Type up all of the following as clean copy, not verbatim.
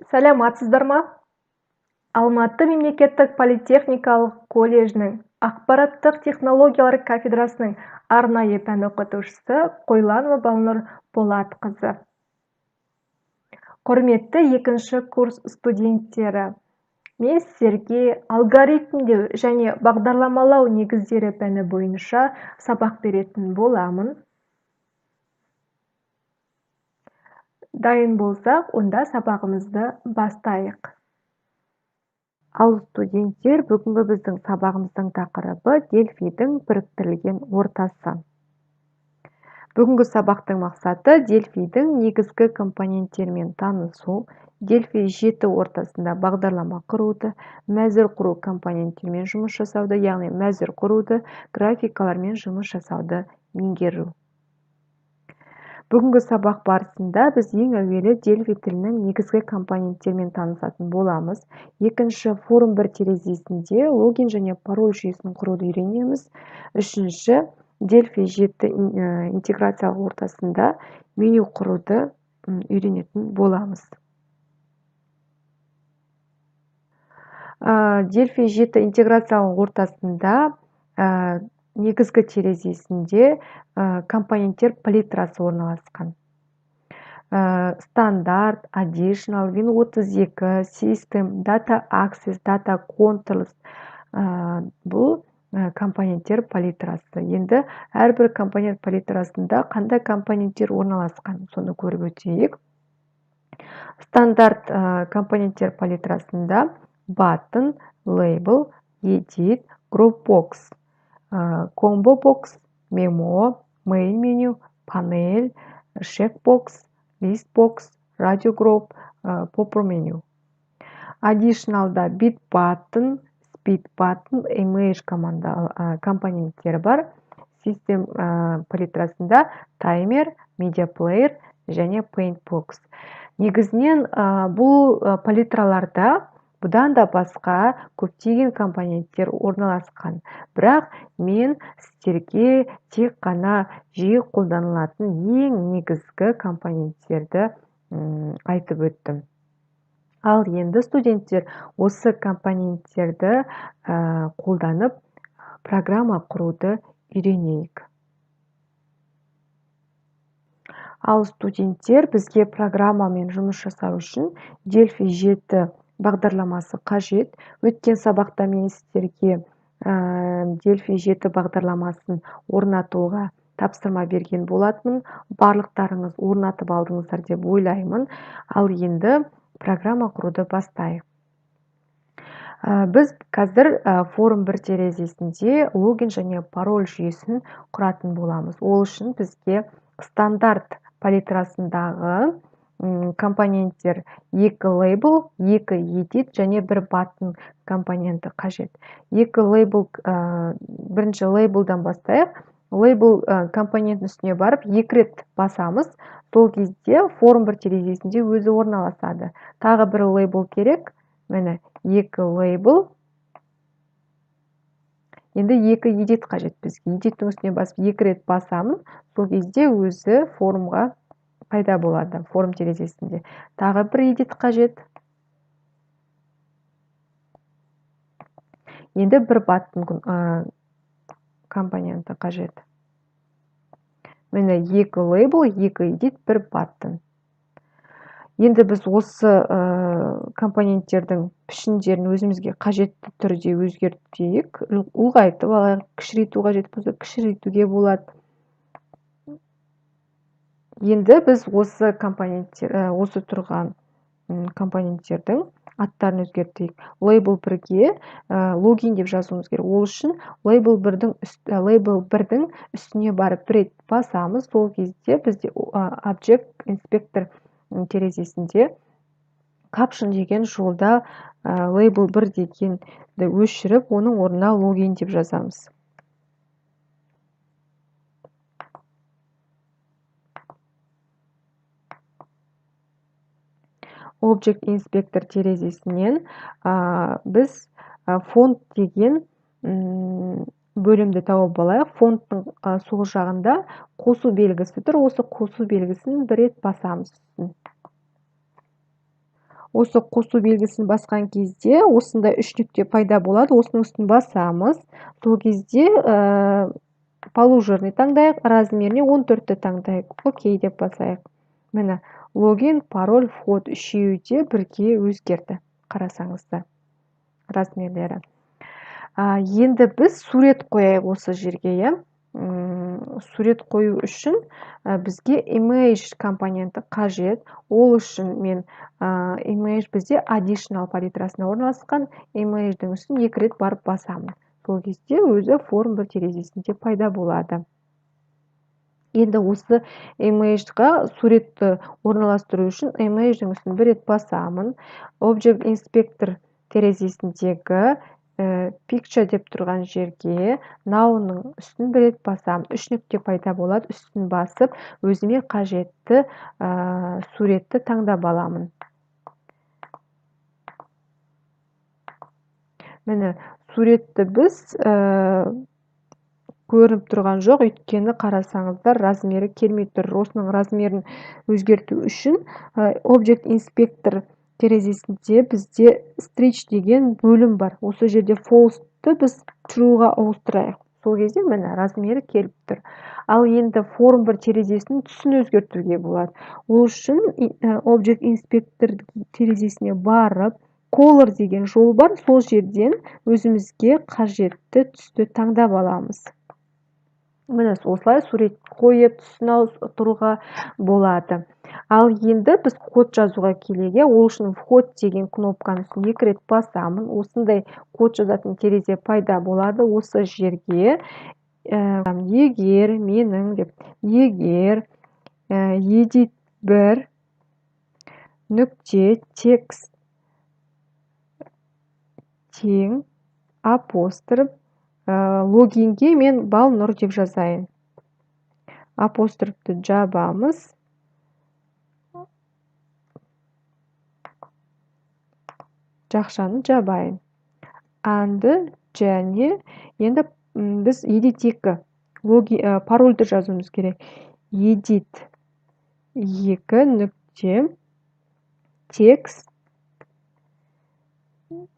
Саламатсыздар ма? Алматы мемлекеттік политехникалық колледжінің ақпараттық технологиялар кафедрасының арнайы пән оқытушысы Қойланова Балнұр Болатқызы. Құрметті екінші курс студенттері, мен сіздерге алгоритмдеу және бағдарламалау негіздері пәні бойынша сабақ беретін боламын. Дайын болсақ, онда сабағымызды бастайық. Ал студенттер, бүгінгі біздің сабағымыздың тақырыбы дельфидің біріктірілген ортасы. Бүгінгі сабақтың мақсаты дельфидің негізгі компоненттерімен танысу, дельфи 7 ортасында бағдарлама құруды, мәзір құру компоненттерімен жұмыс жасауды, яғни мәзір құруды, графикалармен жұмыс жасауды меңгеру. Бүгінгі сабақ барысында біз ең әуелі дельфи тілінің негізгі компоненттерімен танысатын боламыз. Екінші, форум 1 терезесінде логин және пароль жүйесін құруды үйренеміз. Үшінші, дельфи 7 интеграциялық ортасында меню құруды үйренетін боламыз. Дельфи 7 интеграциялық ортасында негізгі терезесінде компоненттер палитрасы орналасқан. Стандарт, additional, Win32, System, Data Access, Data Controls бұл компоненттер палитрасы. Енді әрбір компонент палитрасында қандай компоненттер орналасқан, соны көріп өтейік. Стандарт компоненттер палитрасында button, label, edit, group box, combo box, memo, main menu, panel, checkbox, list box, radio group, popper menu. Additional'da bit button, speed button, image компоненттері бар. System палитрасында timer, media player және paint box. Негізінен бұл палитраларда бұдан да басқа көптеген компоненттер орналасқан. Бірақ мен сіздерге тек қана жиі қолданылатын ең негізгі компоненттерді айтып өттім. Ал енді студенттер осы компоненттерді қолданып программа құруды үйренейік. Ал студенттер бізге программамен жұмыс жасау үшін дельфи 7 бағдарламасы қажет. Өткен сабақта мен сіздерге дельфи 7 бағдарламасын орнатуға тапсырма берген болатынмын. Барлықтарыңыз орнатып алдыңыздар деп ойлаймын. Ал енді программа құруды бастайық. Біз қазір форум 1 терезесінде логин және пароль жүйесін құратын боламыз. Ол үшін бізге стандарт палитрасындағы компоненттер 2 label, 2 edit және 1 button компоненті қажет. Бірінші label'дан бастайық. Label компоненттің үстіне барып 2 рет басамыз. Сол кезде форум 1 терезесінде өзі орналасады. Тағы бір label керек. Міне 2 label. Енді 2 edit қажет бізге. Edit'тің үстіне басып 2 рет басамын. Сол кезде өзі форумға пайда болады, форум терезесінде. Тағы бір edit қажет. Енді 1 button компоненті қажет. Міне 2 label, 2 edit, 1 button. Енді біз осы компоненттердің пішіндерін өзімізге қажетті түрде өзгертейік. Ұлғайтып алайық, кішірейту қажет болса, кішірейтуге болады. Енді біз осы тұрған компоненттердің аттарын өзгертейік. Label 1-ге логин деп жазуымыз керек. Ол үшін label 1-дің үстіне барып бір рет басамыз. Сол кезде бізде Object Inspector терезесінде caption деген жолда label 1 дегенді өшіріп, оның орнына логин деп жазамыз. Object Inspector терезесінен біз фонт деген бөлімді тауып алайық. Фонттың сол жағында қосу белгісі тұр. Осы қосу белгісін бір рет басамыз. осы қосу белгісін басқан кезде осындай үш нүкте пайда болады. Осының үстін басамыз. Сол кезде положенный таңдайық, размеріне 14-ті таңдайық. Окей деп басайық. Міне, логин, пароль, вход үшеуі де бірге өзгерді. Қарасаңыздар размерлері. Енді біз сурет қояйық осы жерге, сурет қою үшін бізге image компоненті қажет. Ол үшін мен image бізде additional палитрасына орналасқан, image'дің үстін 2 рет барып басамын. Сол кезде өзі форм 1 терезесінде пайда болады. Енді осы image-ға суретті орналастыру үшін image-дің үстін 1 рет басамын. Object Inspector терезесіндегі picture деп тұрған жерге now-ның үстін 1 рет басамын. 3 нүкте пайда болады. Үстін басып, өзіме қажетті суретті таңдап аламын. Міне, суретті біз көрініп тұрған жоқ, өйткені қарасаңыздар размері келмей тұр. Осының размерін өзгерту үшін Object Inspector терезесінде бізде stretch деген бөлім бар. Осы жерде false-ті біз true-ға ауыстырайық. Сол кезде міне размері келіп тұр. Ал енді form 1 терезесінің түсін өзгертуге болады. Ол үшін Object Inspector терезесіне барып, color деген жол бар. Сол жерден өзімізге қажетті түсті таңдап аламыз. Міне осылай сурет қойып түсін ауыстыруға болады. Ал енді біз код жазуға келейік. Ол үшін вход деген кнопканы 2 рет басамын. Осындай код жазатын терезе пайда болады. Осы жерге егер менің деп егер edit 1 нүкте текст тең апостроф логинге мен Балнұр деп жазайын. Апострофты жабамыз. Жақшаны жабайын. Және енді біз edit 2 парольді жазуымыз керек. Edit 2 нүкте текст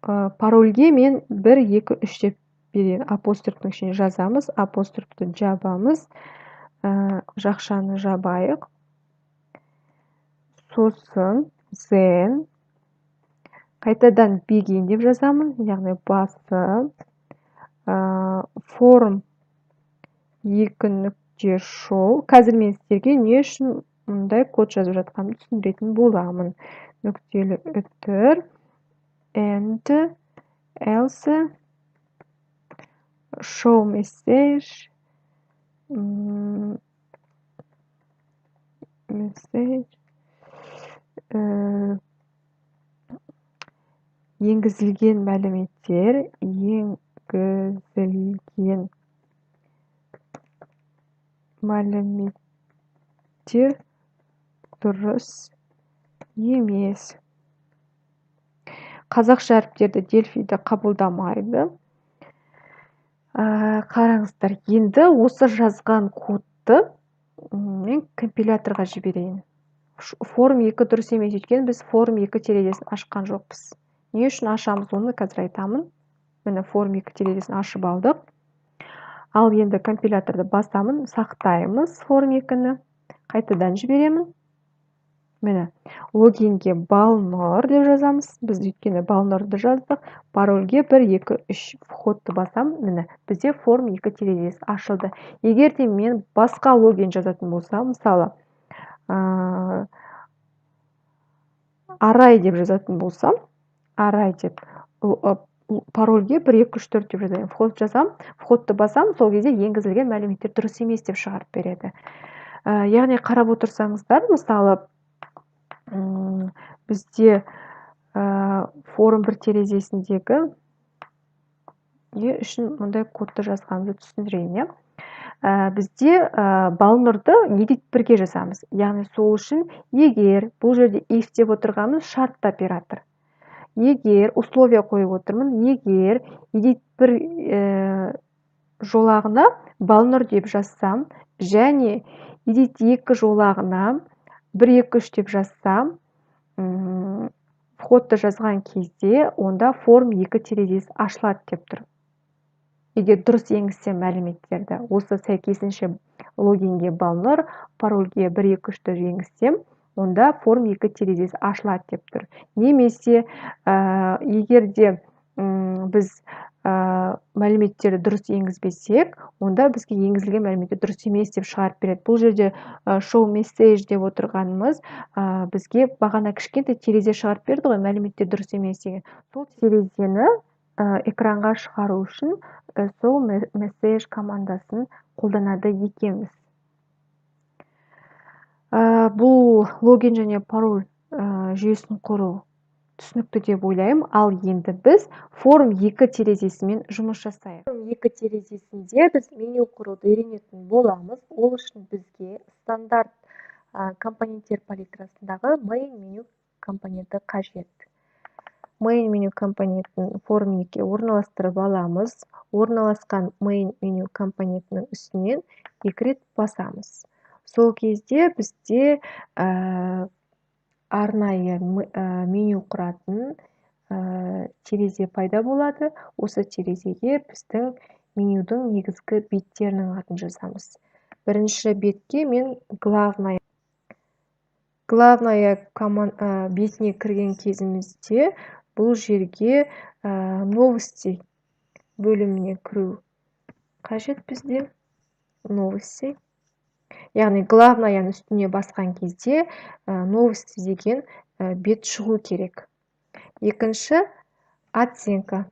парольге мен 1, 2, 3 деп берейін. Апострофтың ішіне жазамыз. Апострофты жабамыз. Жақшаны жабайық. Сосын then қайтадан begin деп жазамын. Яғни басы form 2 нүкте show. Қазір мен сіздерге не үшін мұндай код жазып жатқанымды түсіндіретін боламын. Нүктелі үтір and else show message енгізілген мәліметтер дұрыс емес. Қазақша әріптерді Delphi-де қабылдамайды. Қараңыздар, енді осы жазған кодты мен компиляторға жіберейін. Form 2 дұрыс емес, өйткені біз Form 2 терезесін ашқан жоқпыз. Не үшін ашамыз, оны қазір айтамын. Міне Form 2 терезесін ашып алдық. Ал енді компиляторды басамын, сақтаймыз Form 2-ні. Қайтадан жіберемін. Міне, логинге Балнұр деп жазамыз. Біз өйткені Балнұрды жаздық. Парольге 1, 2, 3 входты басам. Міне, бізде Form 2 терезесі ашылды. Егер де мен басқа логин жазатын болсам, мысалы, арай деп жазатын болсам, арай деп парольге 1, 2, 3, 4 деп жазайын. Вход жазам, входты басам, сол кезде енгізілген мәліметтер дұрыс емес деп шығарып береді. Яғни қарап отырсаңыздар, мысалы, бізде Form 1 терезесіндегі не үшін мұндай кодты жазғанымды түсіндірейін. Бізде Балнұрды edit 1-ге жазамыз. Яғни сол үшін егер бұл жерде if деп отырғанымыз шартты оператор. Егер условия қойып отырмын, егер edit 1 жолағына Балнұр деп жазсам, және edit 2 жолағына 1, 2, 3 деп жазсам, входты жазған кезде онда форм 2 терезесі ашылады деп тұр. Егер дұрыс енгізсем мәліметтерді, осы сәйкесінше логинге балнұр, парольге 1 2 3 енгізсем, онда форм 2 терезесі ашылады деп тұр. Немесе егер де біз мәліметтерді дұрыс енгізбесек, онда бізге енгізілген мәліметтер дұрыс емес деп шығарып береді. Бұл жерде show message деп отырғанымыз бізге бағана кішкентай терезе шығарып берді ғой, мәліметтер дұрыс емес деген. Сол терезені экранға шығару үшін show message командасын қолданады екенбіз. Бұл логин және пароль жүйесін құру түсінікті деп ойлаймын. Ал енді біз форм 2 терезесімен жұмыс жасайық. Форм 2 терезесінде біз меню құруды үйренетін боламыз. Ол үшін бізге стандарт компоненттер палитрасындағы main меню компоненті қажет. Main меню компонентін форм 2 орналастырып аламыз. Орналасқан main меню компонентінің үстінен 2 рет басамыз. Сол кезде бізде арнайы меню құратын терезе пайда болады. Осы терезеге біздің менюдің негізгі беттерінің атын жазамыз. Бірінші бетке мен главная бетіне кірген кезімізде бұл жерге новости бөліміне кіру қажет бізде. Новости. Яғни главнаяның үстіне басқан кезде новости деген бет шығу керек. Екінші оценка.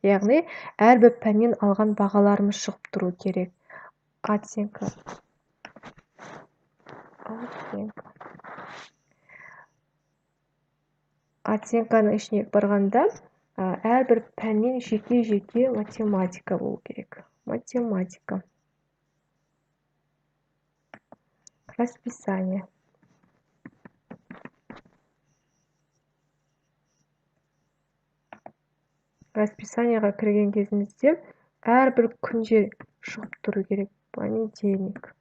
Яғни әрбір пәннен алған бағаларымыз шығып тұру керек. Оценка. Оценканың ішіне барғанда әрбір пәннен жеке-жеке математика болу керек. Математика. Расписание. Расписаниеға кірген кезімізде әрбір күнде шығып тұру керек. Понедельник.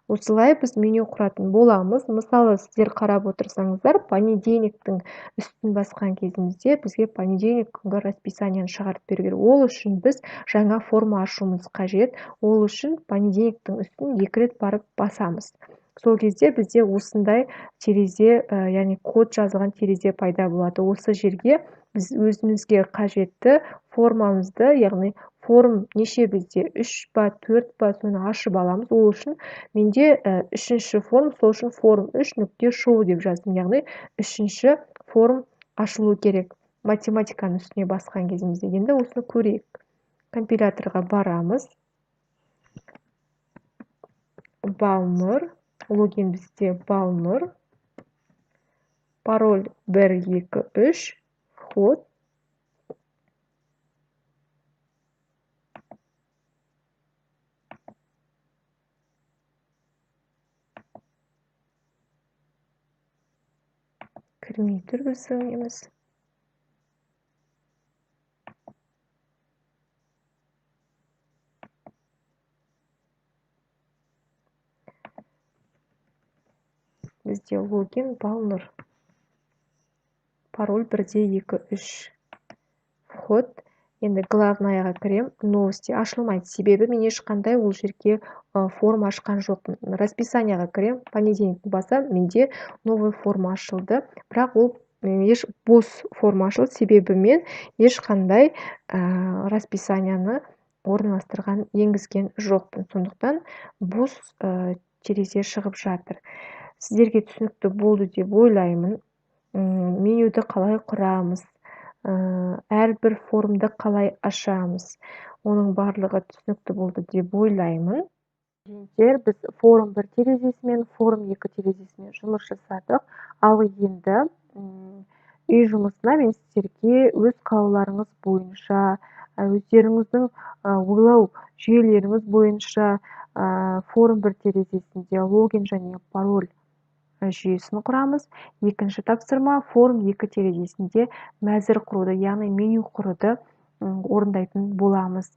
Осылай біз меню құратын боламыз. Мысалы, сіздер қарап отырсаңыздар, понедельниктің үстін басқан кезімізде бізге понедельник күнгі расписанияны шығарып берген. Ол үшін біз жаңа форма ашуымыз қажет. Ол үшін понедельниктің үстін 2 рет барып басамыз. Сол кезде бізде осындай терезе, яғни код жазылған терезе пайда болады. Осы жерге біз өзімізге қажетті формамызды, яғни форм неше бізде 3 ба 4 ба соны ашып аламыз. Ол үшін менде 3-ші форм, сол үшін форм 3.show деп жаздым. Яғни 3-ші форм ашылу керек. Математиканың үстіне басқан кезімізде. Енді осыны көрейік. Компиляторға барамыз. Балнұр. Логин бізде балнұр. Пароль 1 2 3. Вход. Кірмей тұр біздің неміз. Бізде логин балнұр. Пароль 1 2 3. Вход. Енді главнаяға кірем. Новости ашылмайды. Себебі мен ешқандай ол жерге форма ашқан жоқпын. Расписаниеға кірем. Понедельник басам, менде новый форма ашылды. Бірақ ол бос форма ашылды. Себебі мен ешқандай расписанияны орналастырған, енгізген жоқпын. Сондықтан бос терезе шығып жатыр. Сіздерге түсінікті болды деп ойлаймын. Менюді қалай құрамыз, әрбір формды қалай ашамыз, оның барлығы түсінікті болды деп ойлаймын. Біз форм 1 терезесімен, форм 2 терезесімен жұмыс жасадық. Ал енді үй жұмысына мен сіздерге өз қалауларыңыз бойынша, өздеріңіздің ойлау жүйелеріңіз бойынша форм 1 терезесінде логин және пароль жүйесін құрамыз. Екінші тапсырма форм 2 терезесінде мәзір құруды, яғни меню құруды орындайтын боламыз.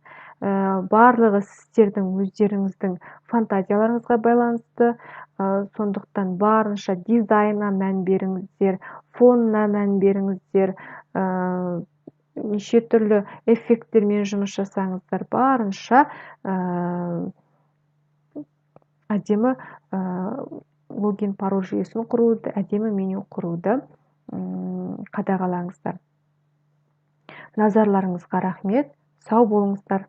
Барлығы сіздердің өздеріңіздің фантазияларыңызға байланысты, сондықтан барынша дизайнына мән беріңіздер, фонына мән беріңіздер, неше түрлі эффекттермен жұмыс жасаңыздар, барынша әдемі логин пароль жүйесін құруды, әдемі меню құруды қадағалаңыздар. Назарларыңызға рахмет. Сау болыңыздар.